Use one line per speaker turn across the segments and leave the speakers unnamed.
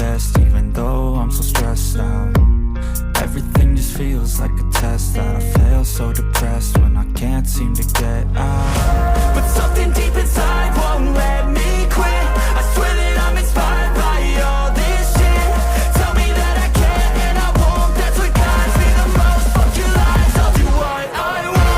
best, even though I'm so stressed out. Everything just feels like a test that I fail, so depressed when I can't seem to get out. But something deep inside won't let me quit. I swear that I'm inspired by all this shit. Tell me that I can and I won't, that's what guides me the most. Fuck your lies, I'll do what I want.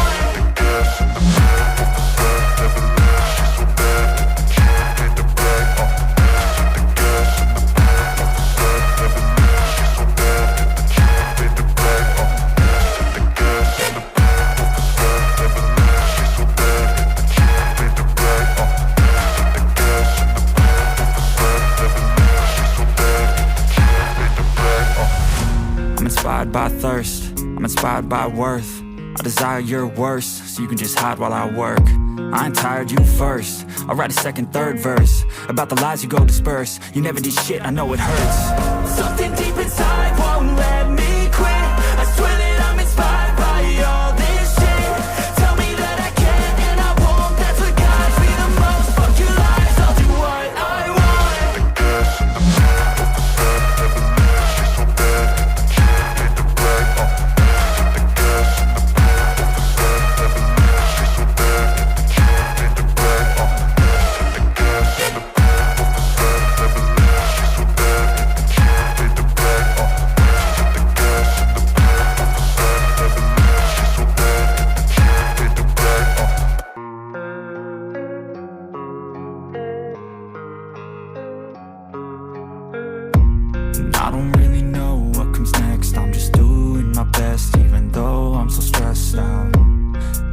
I'm inspired by thirst, I'm inspired by worth. I desire your worst, so you can just hide while I work. I ain't tired, you first. I'll write a second, third verse about the lies you go disperse. You never did shit, I know it hurts. Something deep inside won't let me quit. I swear that I'm inspired by all this shit. Tell me that I can and I won't, that's what guides me the most. Fuck your lies, I'll do what I want. I don't really know what comes next. I'm just doing my best, even though I'm so stressed out.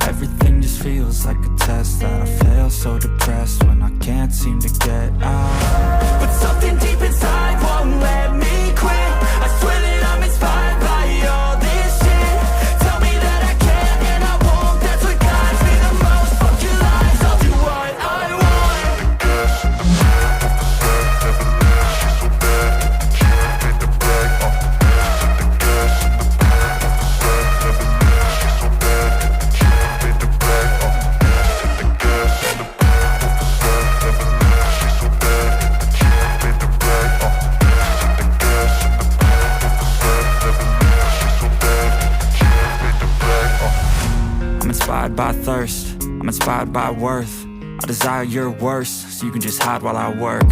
Everything just feels like a test that I fail, so depressed when I can't seem to get out. But something deep inside won't let me quit. I swear that I'm inspired by all this shit. Tell me that I can and I won't, that's what guides me the most. Fuck your lies, I'll do what I want. I'm inspired by thirst, I'm inspired by worth. I desire your worst, so you can just hide while I work.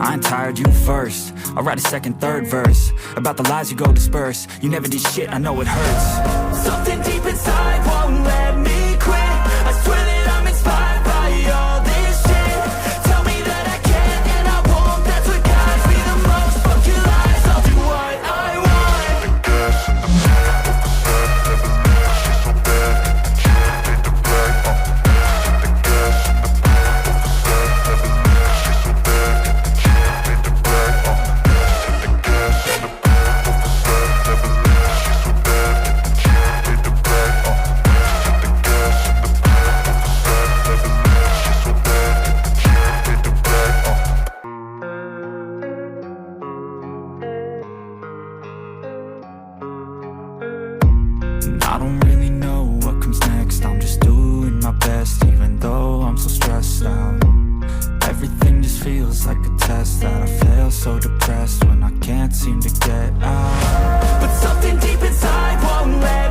I ain't tired, you first. I'll write a second, third verse about the lies you go disperse. You never did shit, I know it hurts. Something deep inside won't let me quit. I swear that I'm inspired by all this shit. Tell me that I can and I won't, that's what guides me the most. Fuck your lies, I'll do what I want. I don't really know what comes next. I'm just doing my best, even though I'm so stressed out. Everything just feels like a test that I fail, so depressed when I can't seem to get out. But something deep inside won't let